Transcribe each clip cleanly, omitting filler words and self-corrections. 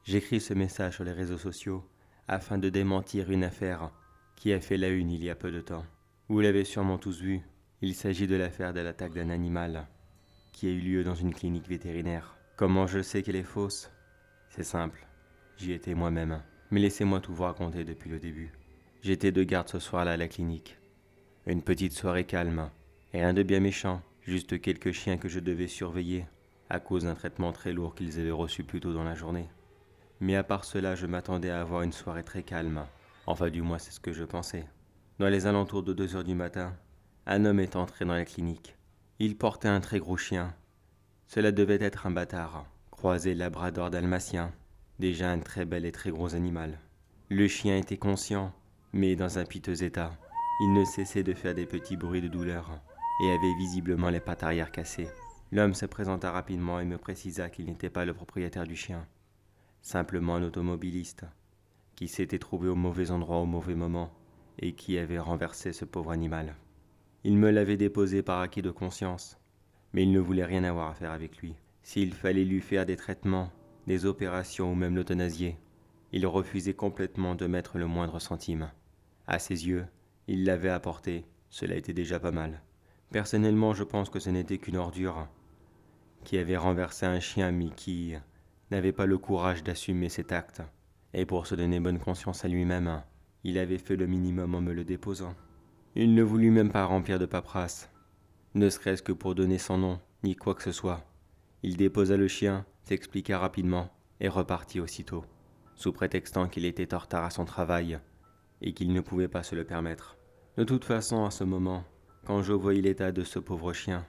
J'écris ce message sur les réseaux sociaux afin de démentir une affaire qui a fait la une il y a peu de temps. Vous l'avez sûrement tous vu, il s'agit de l'affaire de l'attaque d'un animal qui a eu lieu dans une clinique vétérinaire. Comment je sais qu'elle est fausse? C'est simple, j'y étais moi-même. Mais laissez-moi tout vous raconter depuis le début. J'étais de garde ce soir-là à la clinique. Une petite soirée calme, et rien de bien méchant, juste quelques chiens que je devais surveiller à cause d'un traitement très lourd qu'ils avaient reçu plus tôt dans la journée. Mais à part cela, je m'attendais à avoir une soirée très calme. Enfin, du moins, c'est ce que je pensais. Dans les alentours de 2 heures du matin, un homme est entré dans la clinique. Il portait un très gros chien. Cela devait être un bâtard, croisé labrador dalmatien, déjà un très bel et très gros animal. Le chien était conscient, mais dans un piteux état. Il ne cessait de faire des petits bruits de douleur et avait visiblement les pattes arrière cassées. L'homme se présenta rapidement et me précisa qu'il n'était pas le propriétaire du chien, simplement un automobiliste qui s'était trouvé au mauvais endroit au mauvais moment et qui avait renversé ce pauvre animal. Il me l'avait déposé par acquis de conscience, mais il ne voulait rien avoir à faire avec lui. S'il fallait lui faire des traitements, des opérations ou même l'euthanasier, il refusait complètement de mettre le moindre centime. À ses yeux, il l'avait apporté, cela était déjà pas mal. Personnellement, je pense que ce n'était qu'une ordure qui avait renversé un chien mais qui n'avait pas le courage d'assumer cet acte. Et pour se donner bonne conscience à lui-même, il avait fait le minimum en me le déposant. Il ne voulut même pas remplir de paperasse, ne serait-ce que pour donner son nom, ni quoi que ce soit. Il déposa le chien, s'expliqua rapidement, et repartit aussitôt, sous prétextant qu'il était en retard à son travail, et qu'il ne pouvait pas se le permettre. De toute façon, à ce moment, quand je voyais l'état de ce pauvre chien,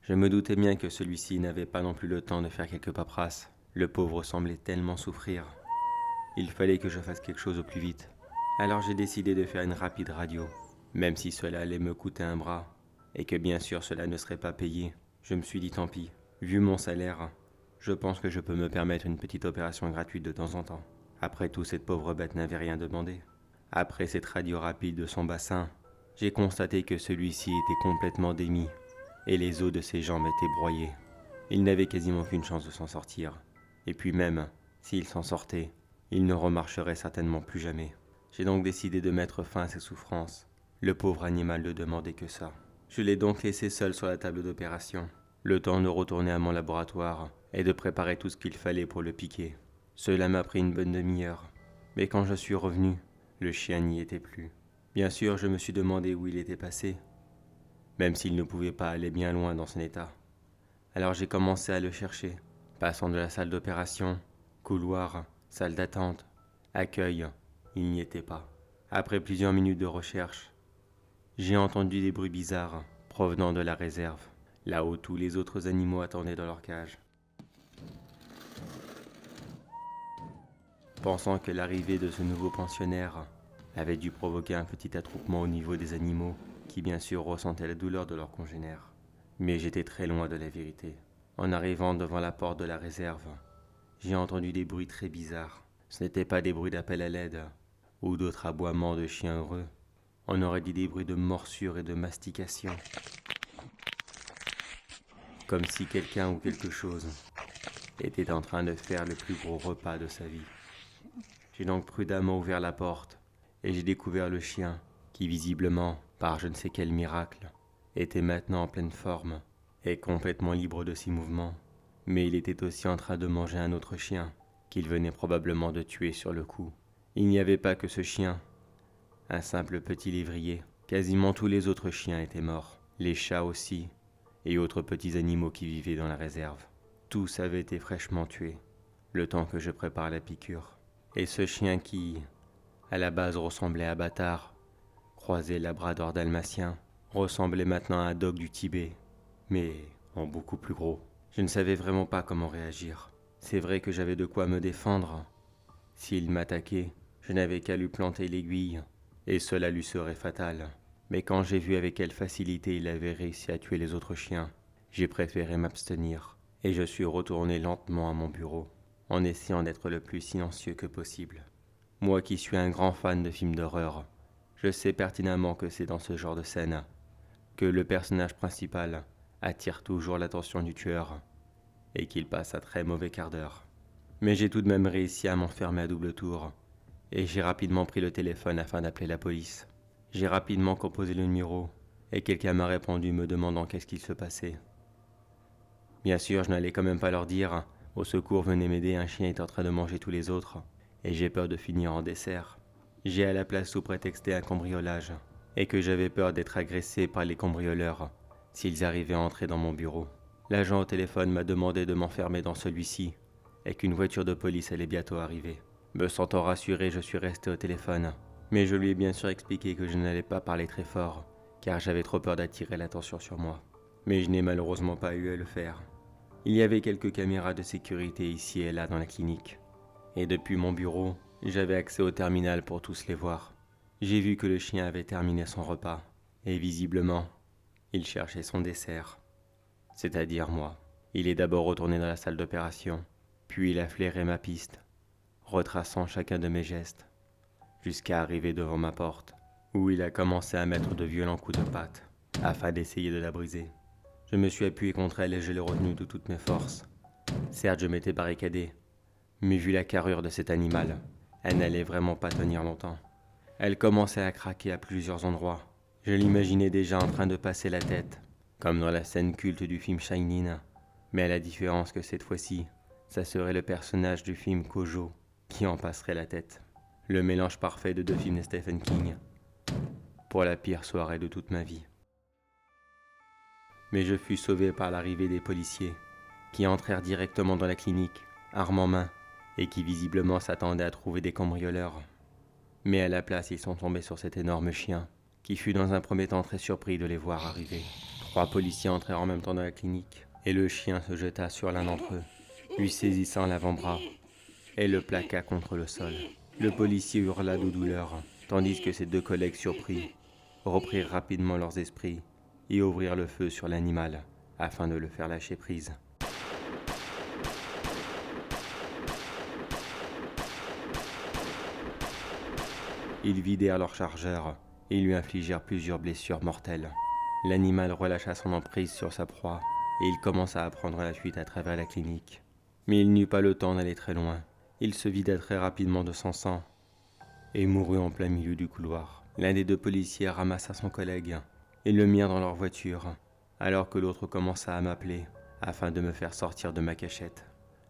je me doutais bien que celui-ci n'avait pas non plus le temps de faire quelques paperasses. Le pauvre semblait tellement souffrir. Il fallait que je fasse quelque chose au plus vite. Alors j'ai décidé de faire une rapide radio, même si cela allait me coûter un bras, et que bien sûr cela ne serait pas payé. Je me suis dit tant pis, vu mon salaire, je pense que je peux me permettre une petite opération gratuite de temps en temps. Après tout, cette pauvre bête n'avait rien demandé. Après cette radio rapide de son bassin, j'ai constaté que celui-ci était complètement démis, et les os de ses jambes étaient broyés. Il n'avait quasiment aucune chance de s'en sortir. Et puis même, s'il s'en sortait, il ne remarcherait certainement plus jamais. J'ai donc décidé de mettre fin à ses souffrances. Le pauvre animal ne demandait que ça. Je l'ai donc laissé seul sur la table d'opération, le temps de retourner à mon laboratoire et de préparer tout ce qu'il fallait pour le piquer. Cela m'a pris une bonne demi-heure, mais quand je suis revenu, le chien n'y était plus. Bien sûr, je me suis demandé où il était passé, même s'il ne pouvait pas aller bien loin dans son état. Alors j'ai commencé à le chercher, passant de la salle d'opération, couloir, salle d'attente, accueil, il n'y était pas. Après plusieurs minutes de recherche, j'ai entendu des bruits bizarres provenant de la réserve, là où tous les autres animaux attendaient dans leur cage. Pensant que l'arrivée de ce nouveau pensionnaire avait dû provoquer un petit attroupement au niveau des animaux, qui bien sûr ressentaient la douleur de leurs congénères. Mais j'étais très loin de la vérité. En arrivant devant la porte de la réserve, j'ai entendu des bruits très bizarres. Ce n'étaient pas des bruits d'appel à l'aide ou d'autres aboiements de chiens heureux. On aurait dit des bruits de morsure et de mastication. Comme si quelqu'un ou quelque chose était en train de faire le plus gros repas de sa vie. J'ai donc prudemment ouvert la porte et j'ai découvert le chien qui visiblement, par je ne sais quel miracle, était maintenant en pleine forme et complètement libre de ses mouvements. Mais il était aussi en train de manger un autre chien qu'il venait probablement de tuer sur le coup. Il n'y avait pas que ce chien, un simple petit lévrier. Quasiment tous les autres chiens étaient morts, les chats aussi, et autres petits animaux qui vivaient dans la réserve. Tous avaient été fraîchement tués, le temps que je prépare la piqûre. Et ce chien qui, à la base ressemblait à Bâtard, croisé labrador dalmatien, ressemblait maintenant à un dog du Tibet, mais en beaucoup plus gros. Je ne savais vraiment pas comment réagir. C'est vrai que j'avais de quoi me défendre. S'il m'attaquait, je n'avais qu'à lui planter l'aiguille, et cela lui serait fatal. Mais quand j'ai vu avec quelle facilité il avait réussi à tuer les autres chiens, j'ai préféré m'abstenir, et je suis retourné lentement à mon bureau, en essayant d'être le plus silencieux que possible. Moi qui suis un grand fan de films d'horreur, je sais pertinemment que c'est dans ce genre de scène que le personnage principal attire toujours l'attention du tueur et qu'il passe un très mauvais quart d'heure. Mais j'ai tout de même réussi à m'enfermer à double tour et j'ai rapidement pris le téléphone afin d'appeler la police. J'ai rapidement composé le numéro et quelqu'un m'a répondu me demandant qu'est-ce qu'il se passait. Bien sûr, je n'allais quand même pas leur dire « Au secours, venez m'aider, un chien est en train de manger tous les autres » et j'ai peur de finir en dessert. J'ai à la place sous-prétexté un cambriolage et que j'avais peur d'être agressé par les cambrioleurs s'ils arrivaient à entrer dans mon bureau. L'agent au téléphone m'a demandé de m'enfermer dans celui-ci et qu'une voiture de police allait bientôt arriver. Me sentant rassuré, je suis resté au téléphone, mais je lui ai bien sûr expliqué que je n'allais pas parler très fort car j'avais trop peur d'attirer l'attention sur moi. Mais je n'ai malheureusement pas eu à le faire. Il y avait quelques caméras de sécurité ici et là dans la clinique. Et depuis mon bureau, j'avais accès au terminal pour tous les voir. J'ai vu que le chien avait terminé son repas. Et visiblement, il cherchait son dessert. C'est-à-dire moi. Il est d'abord retourné dans la salle d'opération. Puis il a flairé ma piste, retraçant chacun de mes gestes, jusqu'à arriver devant ma porte, où il a commencé à mettre de violents coups de patte, afin d'essayer de la briser. Je me suis appuyé contre elle et je l'ai retenue de toutes mes forces. Certes, je m'étais barricadé, mais vu la carrure de cet animal, elle n'allait vraiment pas tenir longtemps. Elle commençait à craquer à plusieurs endroits. Je l'imaginais déjà en train de passer la tête, comme dans la scène culte du film Shining, mais à la différence que cette fois-ci, ça serait le personnage du film Kojo qui en passerait la tête. Le mélange parfait de deux films de Stephen King, pour la pire soirée de toute ma vie. Mais je fus sauvé par l'arrivée des policiers, qui entrèrent directement dans la clinique, armes en main, et qui visiblement s'attendaient à trouver des cambrioleurs. Mais à la place, ils sont tombés sur cet énorme chien, qui fut dans un premier temps très surpris de les voir arriver. 3 policiers entrèrent en même temps dans la clinique, et le chien se jeta sur l'un d'entre eux, lui saisissant l'avant-bras, et le plaqua contre le sol. Le policier hurla de douleur, tandis que ses 2 collègues surpris reprirent rapidement leurs esprits et ouvrirent le feu sur l'animal afin de le faire lâcher prise. Ils vidèrent leur chargeur et lui infligèrent plusieurs blessures mortelles. L'animal relâcha son emprise sur sa proie et il commença à prendre la fuite à travers la clinique. Mais il n'eut pas le temps d'aller très loin. Il se vida très rapidement de son sang et mourut en plein milieu du couloir. L'un des 2 policiers ramassa son collègue et le mirent dans leur voiture, alors que l'autre commença à m'appeler afin de me faire sortir de ma cachette.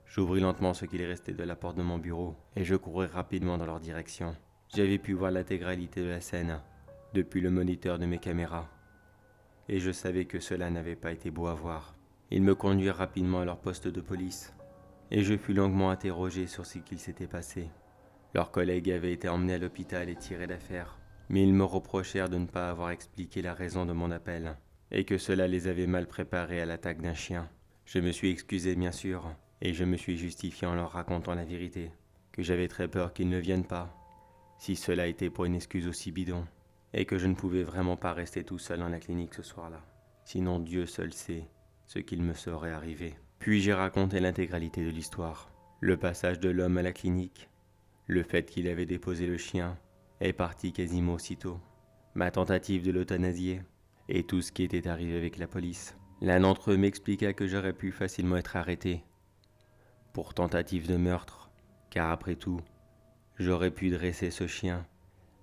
J'ouvris lentement ce qu'il restait de la porte de mon bureau et je courus rapidement dans leur direction. J'avais pu voir l'intégralité de la scène depuis le moniteur de mes caméras et je savais que cela n'avait pas été beau à voir. Ils me conduirent rapidement à leur poste de police et je fus longuement interrogé sur ce qu'il s'était passé. Leurs collègues avaient été emmenés à l'hôpital et tirés d'affaire, mais ils me reprochèrent de ne pas avoir expliqué la raison de mon appel et que cela les avait mal préparés à l'attaque d'un chien. Je me suis excusé bien sûr et je me suis justifié en leur racontant la vérité, que j'avais très peur qu'ils ne viennent pas, si cela était pour une excuse aussi bidon, et que je ne pouvais vraiment pas rester tout seul dans la clinique ce soir-là. Sinon Dieu seul sait ce qu'il me serait arrivé. Puis j'ai raconté l'intégralité de l'histoire. Le passage de l'homme à la clinique, le fait qu'il avait déposé le chien, est parti quasiment aussitôt, ma tentative de l'euthanasier, et tout ce qui était arrivé avec la police. L'un d'entre eux m'expliqua que j'aurais pu facilement être arrêté pour tentative de meurtre, car après tout, j'aurais pu dresser ce chien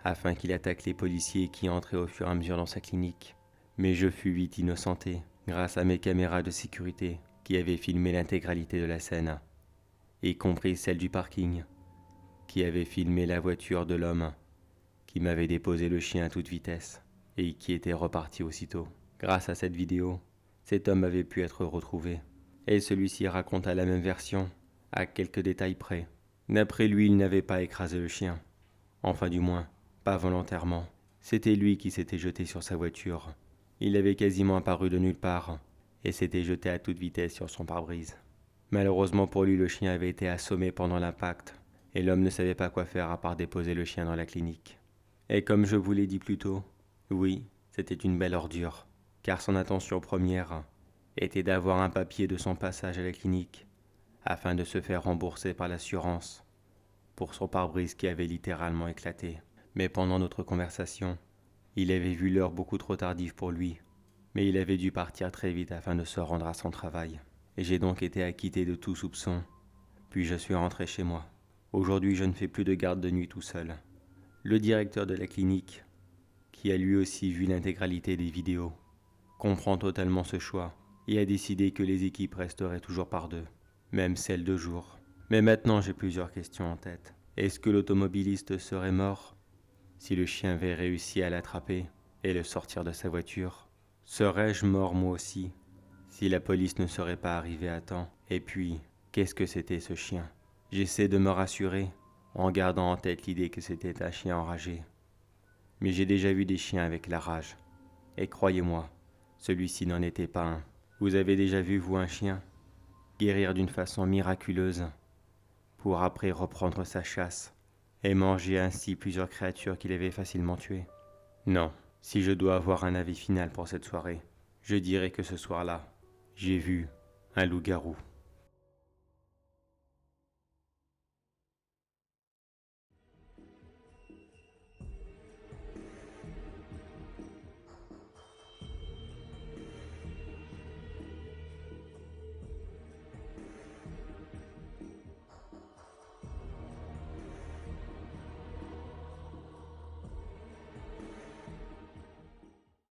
afin qu'il attaque les policiers qui entraient au fur et à mesure dans sa clinique. Mais je fus vite innocenté grâce à mes caméras de sécurité qui avaient filmé l'intégralité de la scène, y compris celle du parking, qui avait filmé la voiture de l'homme qui m'avait déposé le chien à toute vitesse et qui était reparti aussitôt. Grâce à cette vidéo, cet homme avait pu être retrouvé, et celui-ci raconta la même version, à quelques détails près. D'après lui, il n'avait pas écrasé le chien. Enfin du moins, pas volontairement. C'était lui qui s'était jeté sur sa voiture. Il avait quasiment apparu de nulle part, et s'était jeté à toute vitesse sur son pare-brise. Malheureusement pour lui, le chien avait été assommé pendant l'impact, et l'homme ne savait pas quoi faire à part déposer le chien dans la clinique. Et comme je vous l'ai dit plus tôt, oui, c'était une belle ordure, car son intention première était d'avoir un papier de son passage à la clinique, afin de se faire rembourser par l'assurance pour son pare-brise qui avait littéralement éclaté. Mais pendant notre conversation, il avait vu l'heure beaucoup trop tardive pour lui, Mais il avait dû partir très vite afin de se rendre à son travail. Et j'ai donc été acquitté de tout soupçon. Puis je suis rentré chez moi. Aujourd'hui, je ne fais plus de garde de nuit tout seul. Le directeur de la clinique, qui a lui aussi vu l'intégralité des vidéos, comprend totalement ce choix et a décidé que les équipes resteraient toujours par deux, même celles de jour. Mais maintenant, j'ai plusieurs questions en tête. Est-ce que l'automobiliste serait mort si le chien avait réussi à l'attraper et le sortir de sa voiture? Serais-je mort moi aussi si la police ne serait pas arrivée à temps? Et puis, qu'est-ce que c'était ce chien? J'essaie de me rassurer en gardant en tête l'idée que c'était un chien enragé. Mais j'ai déjà vu des chiens avec la rage. Et croyez-moi, celui-ci n'en était pas un. Vous avez déjà vu, vous, un chien guérir d'une façon miraculeuse pour après reprendre sa chasse et manger ainsi plusieurs créatures qu'il avait facilement tuées? Non, si je dois avoir un avis final pour cette soirée, je dirais que ce soir-là, j'ai vu un loup-garou.